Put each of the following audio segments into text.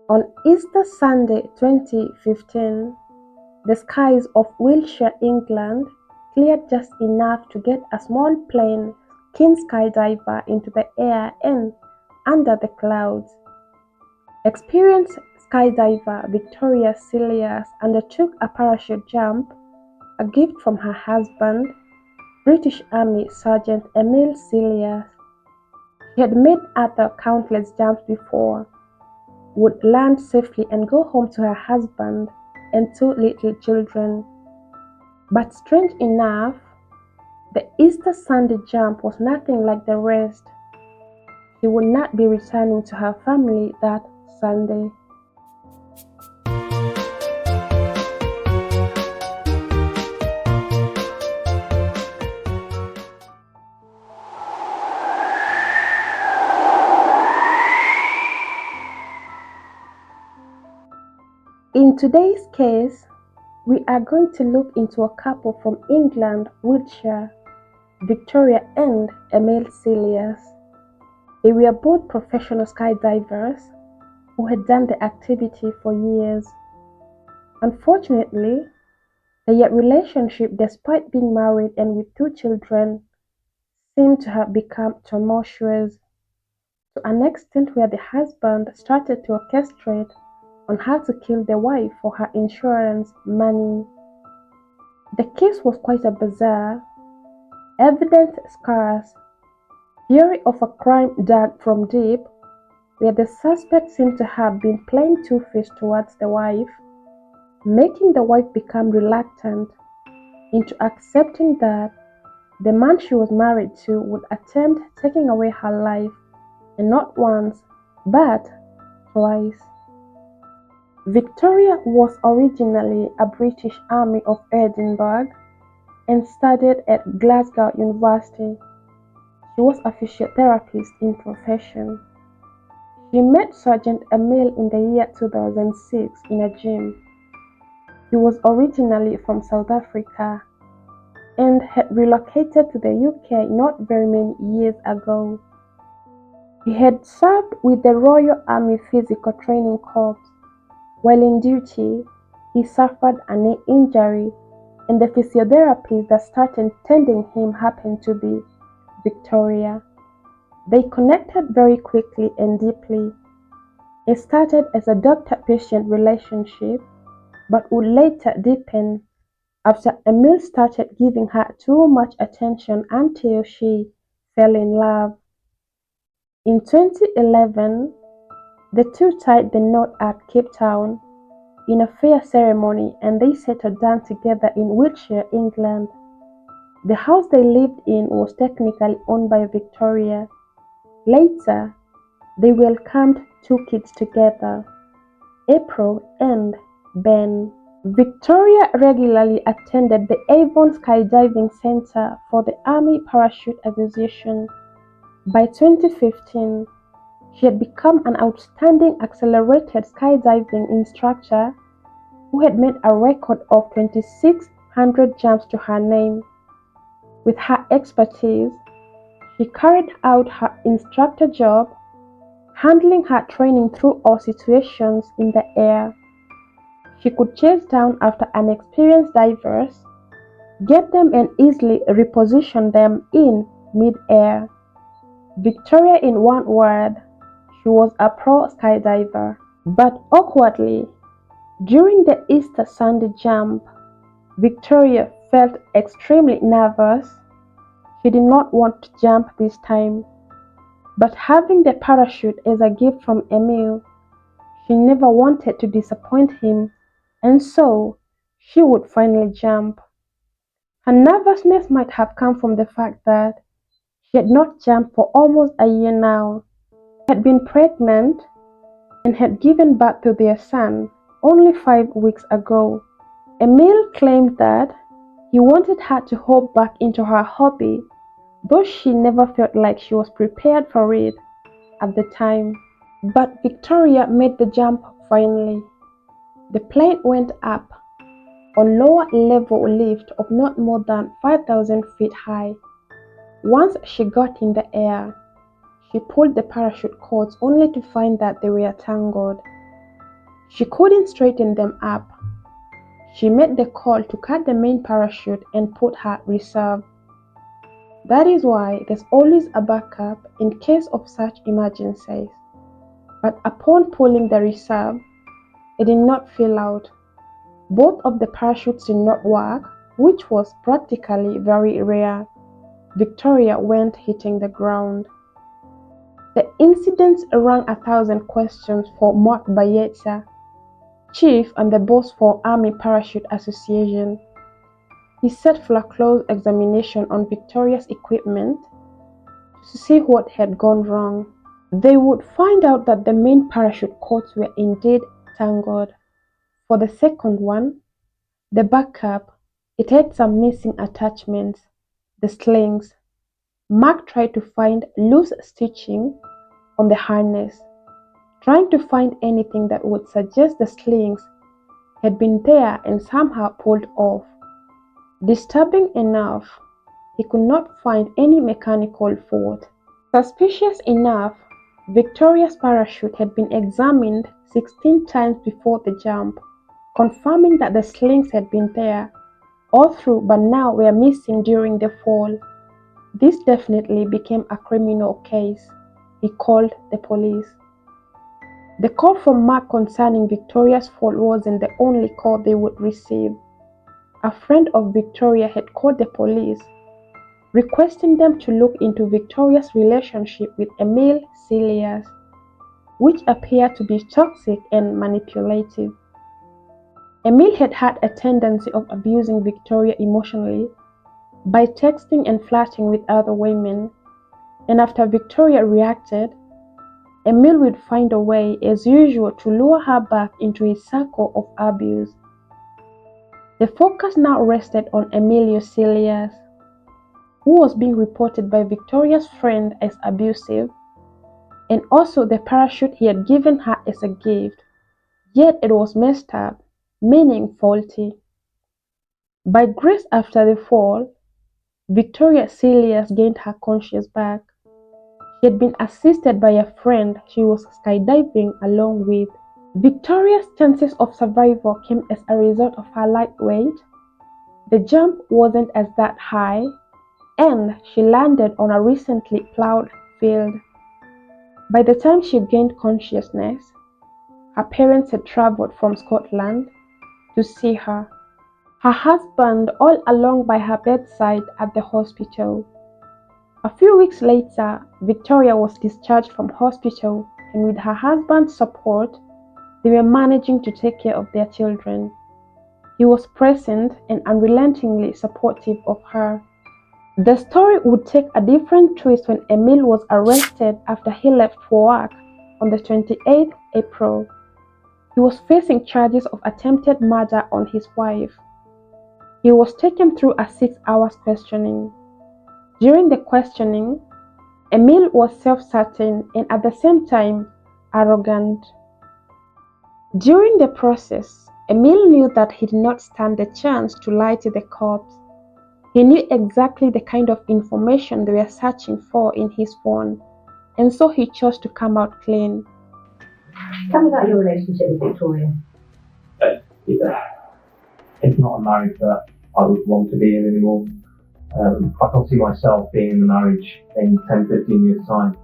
On Easter Sunday 2015, the skies of Wiltshire, England cleared just enough to get a small plane keen skydiver into the air and under the clouds. Experienced skydiver Victoria Cilliers undertook a parachute jump, a gift from her husband, British Army Sergeant Emile Cilliers. She had made other countless jumps before, would land safely and go home to her husband and two little children. But strange enough, the Easter Sunday jump was nothing like the rest. She would not be returning to her family that Sunday. In today's case, we are going to look into a couple from England, Wiltshire, Victoria and Emile Cilliers. They were both professional skydivers who had done the activity for years. Unfortunately, their relationship, despite being married and with two children, seemed to have become tumultuous, to an extent where the husband started to orchestrate on how to kill the wife for her insurance money. The case was quite a bizarre, evidence scarce, theory of a crime dug from deep, where the suspect seemed to have been playing two-faced towards the wife, making the wife become reluctant into accepting that the man she was married to would attempt taking away her life, and not once, but twice. Victoria was originally a British Army of Edinburgh and studied at Glasgow University. She was a physiotherapist in profession. She met Sergeant Emile in the year 2006 in a gym. He was originally from South Africa and had relocated to the UK not very many years ago. He had served with the Royal Army Physical Training Corps. While in duty, he suffered a knee injury, and the physiotherapist that started tending him happened to be Victoria. They connected very quickly and deeply. It started as a doctor-patient relationship, but would later deepen after Emile started giving her too much attention until she fell in love. In 2011, the two tied the knot at Cape Town in a fair ceremony, and they settled down together in Wiltshire, England. The house they lived in was technically owned by Victoria. Later, they welcomed two kids together, April and Ben. Victoria regularly attended the Avon Skydiving Center for the Army Parachute Association. By 2015, she had become an outstanding accelerated skydiving instructor who had made a record of 2,600 jumps to her name. With her expertise, she carried out her instructor job, handling her training through all situations in the air. She could chase down after inexperienced divers, get them and easily reposition them in mid-air. Victoria, in one word, she was a pro skydiver. But awkwardly, during the Easter Sunday jump, Victoria felt extremely nervous. She did not want to jump this time, but having the parachute as a gift from Emile, she never wanted to disappoint him, and so she would finally jump. Her nervousness might have come from the fact that she had not jumped for almost a year now. She had been pregnant and had given birth to their son only 5 weeks ago. Emile claimed that he wanted her to hop back into her hobby, though she never felt like she was prepared for it at the time. But Victoria made the jump finally. The plane went up on lower level lift of not more than 5,000 feet high. Once she got in the air, she pulled the parachute cords only to find that they were tangled. She couldn't straighten them up. She made the call to cut the main parachute and put her reserve. That is why there's always a backup in case of such emergencies. But upon pulling the reserve, it did not fill out. Both of the parachutes did not work, which was practically very rare. Victoria went hitting the ground. The incident rang 1,000 questions for Mark Bayetsa, chief and the boss for Army Parachute Association. He set for a close examination on Victoria's equipment to see what had gone wrong. They would find out that the main parachute cords were indeed tangled. For the second one, the backup, it had some missing attachments, the slings. Mark tried to find loose stitching on the harness, trying to find anything that would suggest the slings had been there and somehow pulled off. Disturbing enough, he could not find any mechanical fault. Suspicious enough, Victoria's parachute had been examined 16 times before the jump, confirming that the slings had been there all through but now were missing during the fall. This definitely became a criminal case. He called the police. The call from Mark concerning Victoria's fall wasn't the only call they would receive. A friend of Victoria had called the police, requesting them to look into Victoria's relationship with Emile Cilliers, which appeared to be toxic and manipulative. Emile had a tendency of abusing Victoria emotionally by texting and flirting with other women, and after Victoria reacted, Emile would find a way, as usual, to lure her back into his circle of abuse. The focus now rested on Emile Cilliers, who was being reported by Victoria's friend as abusive, and also the parachute he had given her as a gift, yet it was messed up, meaning faulty. By grace after the fall, Victoria Cilliers gained her conscience back. She had been assisted by a friend she was skydiving along with. Victoria's chances of survival came as a result of her light weight. The jump wasn't as that high, and she landed on a recently plowed field. By the time she gained consciousness, her parents had traveled from Scotland to see her. Her husband all along by her bedside at the hospital. A few weeks later, Victoria was discharged from hospital, and with her husband's support, they were managing to take care of their children. He was present and unrelentingly supportive of her. The story would take a different twist when Emile was arrested after he left for work on the 28th April. He was facing charges of attempted murder on his wife. He was taken through a 6-hour questioning. During the questioning, Emile was self-certain and at the same time arrogant. During the process, Emile knew that he did not stand the chance to lie to the cops. He knew exactly the kind of information they were searching for in his phone, and so he chose to come out clean. Tell me about your relationship with Victoria. It's not a marriage that I would want to be in anymore. I can't see myself being in a marriage in 10, 15 years' time.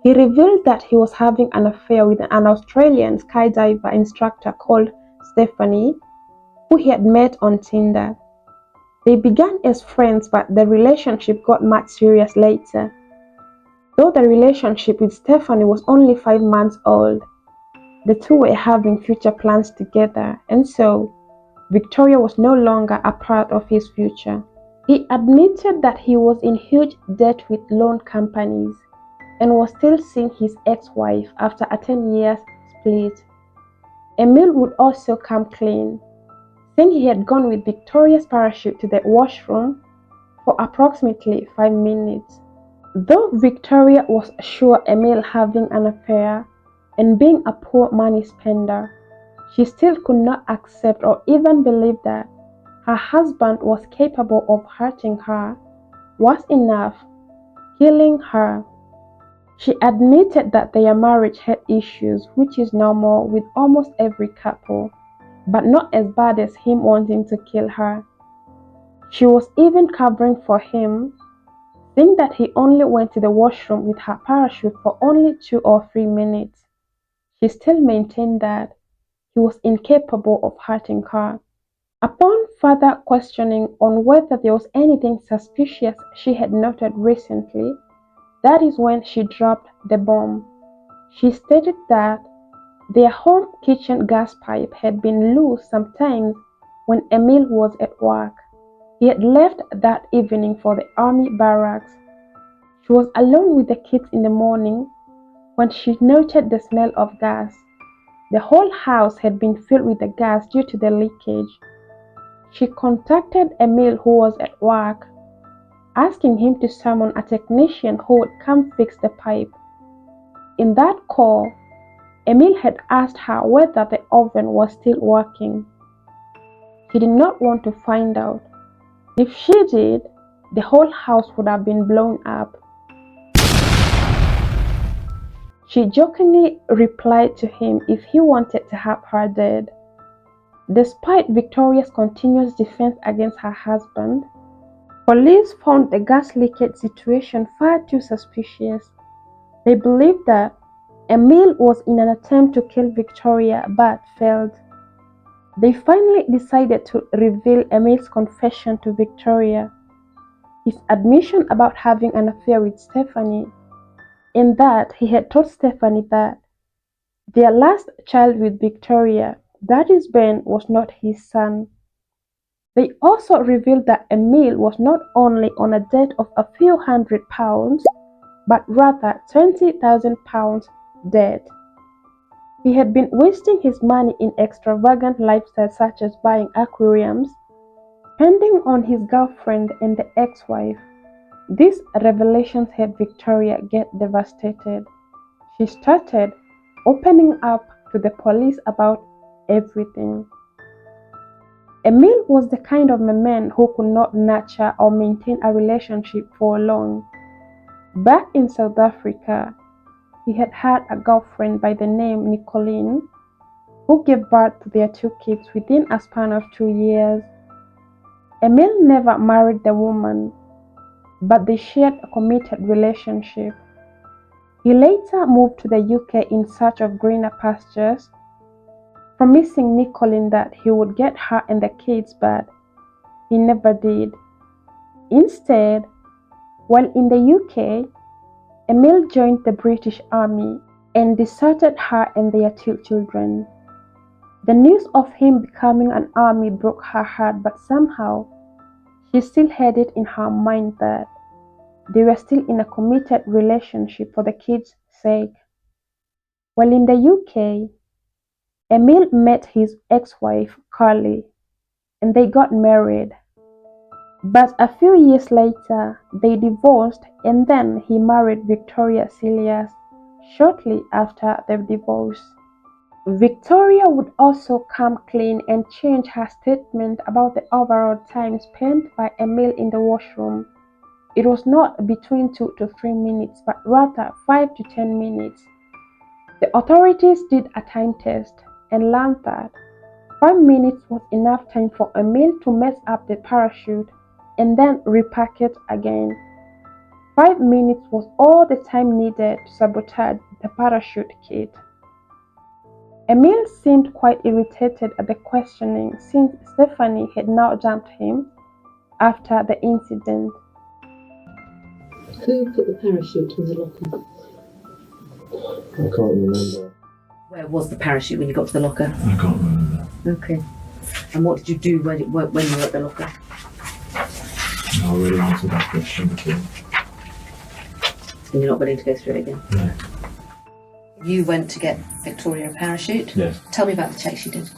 He revealed that he was having an affair with an Australian skydiver instructor called Stephanie, who he had met on Tinder. They began as friends, but the relationship got much serious later. Though the relationship with Stephanie was only 5 months old, the two were having future plans together, and so Victoria was no longer a part of his future. He admitted that he was in huge debt with loan companies and was still seeing his ex-wife after a 10-year split. Emile would also come clean, saying he had gone with Victoria's parachute to the washroom for approximately 5 minutes. Though Victoria was sure Emile having an affair and being a poor money spender, she still could not accept or even believe that her husband was capable of hurting her, worse enough, killing her. She admitted that their marriage had issues, which is normal with almost every couple, but not as bad as him wanting to kill her. She was even covering for him, saying that he only went to the washroom with her parachute for only 2 or 3 minutes. She still maintained that he was incapable of hurting her. Upon further questioning on whether there was anything suspicious she had noted recently, that is when she dropped the bomb. She stated that their home kitchen gas pipe had been loose sometimes when Emile was at work. He had left that evening for the army barracks. She was alone with the kids in the morning when she noted the smell of gas. The whole house had been filled with the gas due to the leakage. She contacted Emile, who was at work, asking him to summon a technician who would come fix the pipe. In that call, Emile had asked her whether the oven was still working. She did not want to find out. If she did, the whole house would have been blown up. She jokingly replied to him if he wanted to have her dead. Despite Victoria's continuous defense against her husband, police found the gas leakage situation far too suspicious. They believed that Emile was in an attempt to kill Victoria but failed. They finally decided to reveal Emile's confession to Victoria, his admission about having an affair with Stephanie, in that he had told Stephanie that their last child with Victoria, that is Ben, was not his son. They also revealed that Emile was not only on a debt of a few £100, but rather £20,000 debt. He had been wasting his money in extravagant lifestyles such as buying aquariums, spending on his girlfriend and the ex-wife. These revelations had Victoria get devastated. She started opening up to the police about everything. Emile was the kind of a man who could not nurture or maintain a relationship for long. Back in South Africa, he had had a girlfriend by the name Nicoline, who gave birth to their 2 kids within a span of 2 years. Emile never married the woman, but they shared a committed relationship. He later moved to the UK in search of greener pastures, promising Nicoline that he would get her and the kids, but he never did. Instead, while in the UK, Emile joined the British Army and deserted her and their 2 children. The news of him becoming an army broke her heart, but somehow she still had it in her mind that they were still in a committed relationship for the kids' sake. While in the UK, Emile met his ex-wife, Carly, and they got married. But a few years later, they divorced, and then he married Victoria Cilliers shortly after the divorce. Victoria would also come clean and change her statement about the overall time spent by Emile in the washroom. It was not between 2 to 3 minutes, but rather 5 to 10 minutes. The authorities did a time test and learned that 5 minutes was enough time for Emile to mess up the parachute and then repack it again. 5 minutes was all the time needed to sabotage the parachute kit. Emile seemed quite irritated at the questioning since Stephanie had now dumped him after the incident. Who put the parachute in the locker? I can't remember. Where was the parachute when you got to the locker? I can't remember. Okay. And what did you do when you were at the locker? I already answered that question before. And you're not willing to go through it again? No. You went to get Victoria a parachute? Yes. Tell me about the checks you did.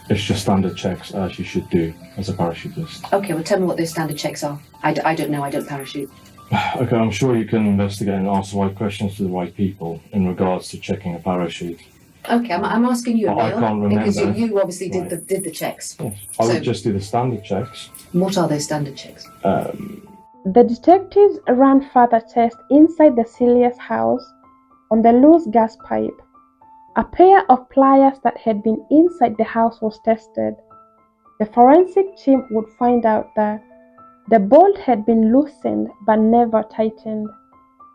It's just standard checks as you should do as a parachutist. Okay, well tell me what those standard checks are. I don't know, I don't parachute. Okay, I'm sure you can investigate and answer the right questions to the right people in regards to checking a parachute. Okay, I'm asking you, But I Emile, can't remember. because you obviously did Right. the checks. Yes. I So- would just do the standard checks. What are those standard checks? The detectives ran further tests inside the Cilliers house on the loose gas pipe. A pair of pliers that had been inside the house was tested. The forensic team would find out that the bolt had been loosened but never tightened.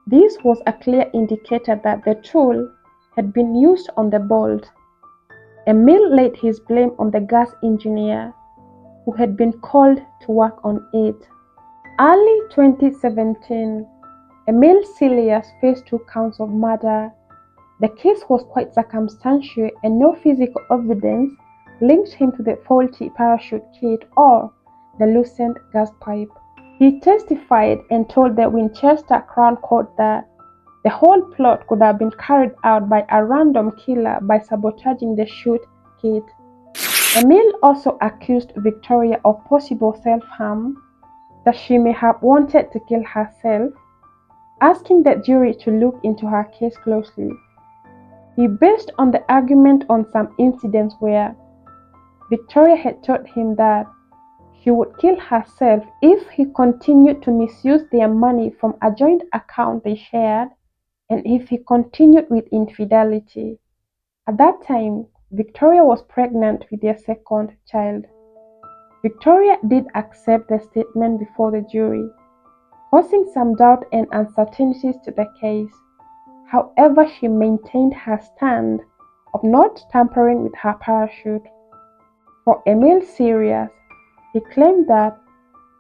This was a clear indicator that the tool had been used on the bolt. Emile laid his blame on the gas engineer, who had been called to work on it. Early 2017, Emile Cilliers faced 2 counts of murder. The case was quite circumstantial and no physical evidence linked him to the faulty parachute kit or the loosened gas pipe. He testified and told the Winchester Crown Court that the whole plot could have been carried out by a random killer by sabotaging the chute kit. Emile also accused Victoria of possible self-harm, that she may have wanted to kill herself, asking the jury to look into her case closely. He based on the argument on some incidents where Victoria had told him that she would kill herself if he continued to misuse their money from a joint account they shared and if he continued with infidelity. At that time, Victoria was pregnant with their second child. Victoria did accept the statement before the jury, causing some doubt and uncertainties to the case. However, she maintained her stand of not tampering with her parachute. For Emile Cilliers, he claimed that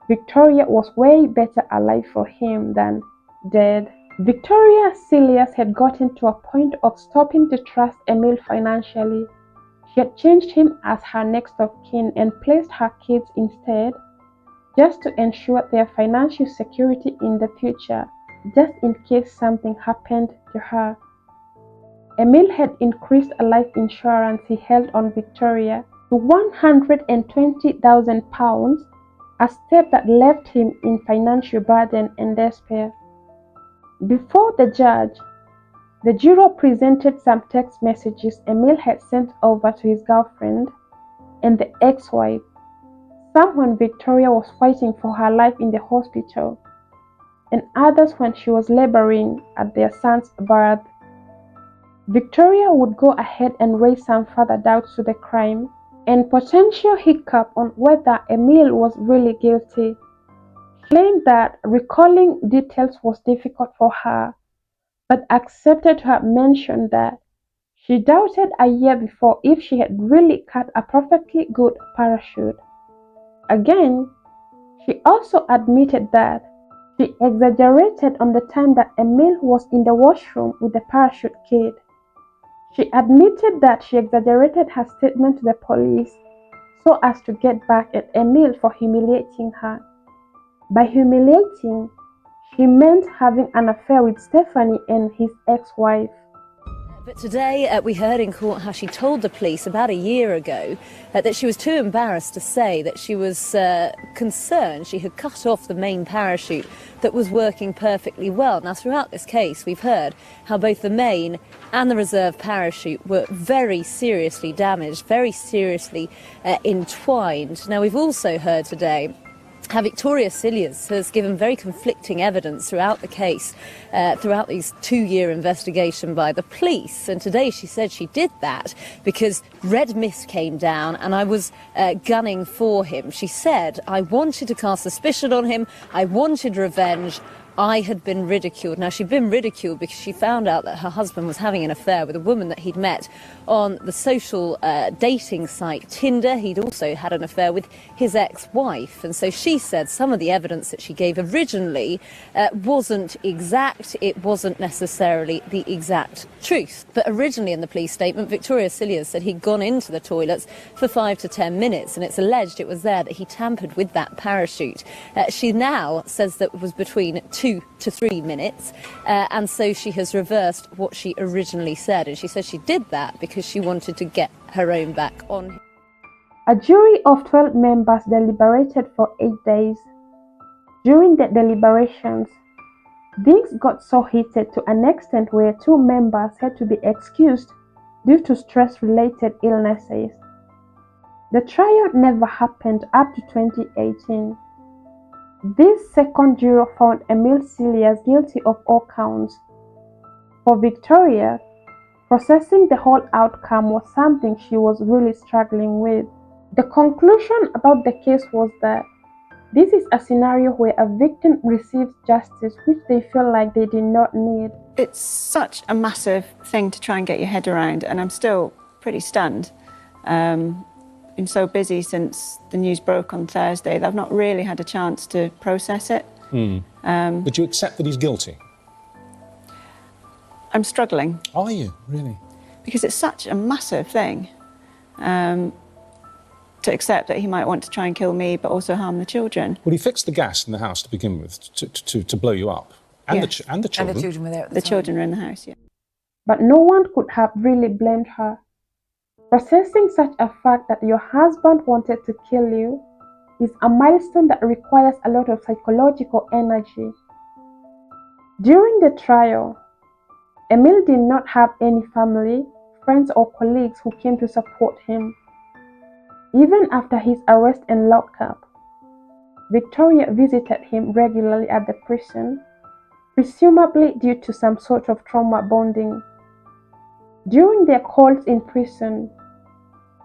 Victoria was way better alive for him than dead. Victoria Cilliers had gotten to a point of stopping to trust Emile financially. She had changed him as her next of kin and placed her kids instead, just to ensure their financial security in the future, just in case something happened to her. Emile had increased a life insurance he held on Victoria to £120,000, a step that left him in financial burden and despair. Before the judge, the juror presented some text messages Emile had sent over to his girlfriend and the ex-wife, some when Victoria was fighting for her life in the hospital, and others when she was laboring at their son's birth. Victoria would go ahead and raise some further doubts to the crime and potential hiccup on whether Emile was really guilty. She claimed that recalling details was difficult for her, but accepted to have mentioned that she doubted a year before if she had really cut a perfectly good parachute. Again, she also admitted that she exaggerated on the time that Emile was in the washroom with the parachute kit. She admitted that she exaggerated her statement to the police so as to get back at Emile for humiliating her. By humiliating, she meant having an affair with Stephanie and his ex-wife. But today we heard in court how she told the police about a year ago that she was too embarrassed to say that she was concerned she had cut off the main parachute that was working perfectly well. Now, throughout this case, we've heard how both the main and the reserve parachute were very seriously damaged, very seriously entwined. Now, we've also heard today how Victoria Cilliers has given very conflicting evidence throughout the case, throughout this 2-year investigation by the police. And today she said she did that because red mist came down and I was gunning for him. She said, I wanted to cast suspicion on him, I wanted revenge, I had been ridiculed. Now, she'd been ridiculed because she found out that her husband was having an affair with a woman that he'd met on the social dating site Tinder. He'd also had an affair with his ex-wife. And so she said some of the evidence that she gave originally wasn't exact. It wasn't necessarily the exact truth. But originally in the police statement, Victoria Cilliers said he'd gone into the toilets for 5 to 10 minutes. And it's alleged it was there that he tampered with that parachute. She now says that it was between 2 to 3 minutes, and so she has reversed what she originally said, and she says she did that because she wanted to get her own back on him. A jury of 12 members deliberated for 8 days. During the deliberations, things got so heated to an extent where 2 members had to be excused due to stress-related illnesses. The trial never happened up to 2018. This second jury found Emile Cilliers guilty of all counts. For Victoria, processing the whole outcome was something she was really struggling with. The conclusion about the case was that this is a scenario where a victim receives justice which they feel like they did not need. It's such a massive thing to try and get your head around, and I'm still pretty stunned. Been so busy since the news broke on Thursday that I've not really had a chance to process it. Would you accept that he's guilty? I'm struggling. Are you, really? Because it's such a massive thing to accept that he might want to try and kill me but also harm the children. Well, he fixed the gas in the house to begin with to blow you up. And, Yes. and the children. And the children were there at the The time. children are in the house, yeah. But no one could have really blamed her. Processing such a fact that your husband wanted to kill you is a milestone that requires a lot of psychological energy. During the trial, Emile did not have any family, friends or colleagues who came to support him. Even after his arrest and lockup, Victoria visited him regularly at the prison, presumably due to some sort of trauma bonding. During their calls in prison,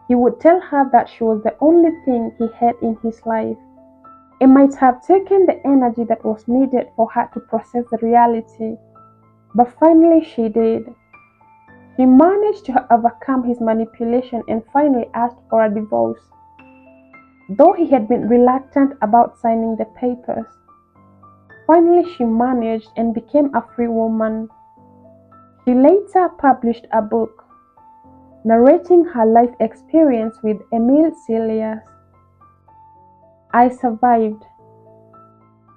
he would tell her that she was the only thing he had in his life. It might have taken the energy that was needed for her to process the reality, but finally she did. She managed to overcome his manipulation and finally asked for a divorce. Though he had been reluctant about signing the papers, finally she managed and became a free woman. She later published a book narrating her life experience with Emile Cilliers. I survived.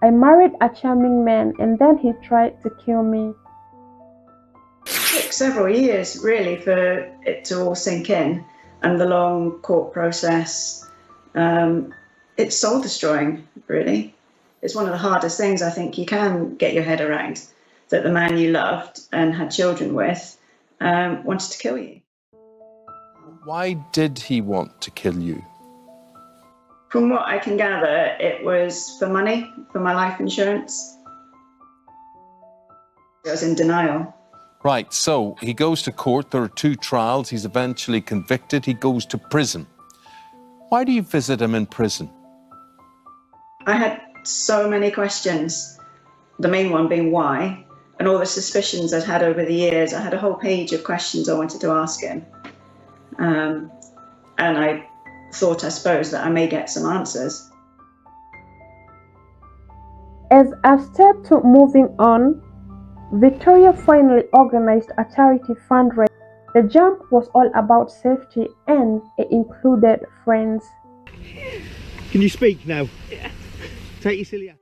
I married a charming man and then he tried to kill me. It took several years really for it to all sink in, and the long court process. It's soul destroying, really. It's one of the hardest things I think you can get your head around, that the man you loved and had children with wanted to kill you. Why did he want to kill you? From what I can gather, it was for money, for my life insurance. I was in denial. Right, so he goes to court, there are 2 trials, he's eventually convicted, he goes to prison. Why do you visit him in prison? I had so many questions, the main one being why, and all the suspicions I'd had over the years. I had a whole page of questions I wanted to ask him. And I thought, I suppose, that I may get some answers. As a step to moving on, Victoria finally organized a charity fundraiser. The jump was all about safety and it included friends. Can you speak now? Yeah. Take your silly ass.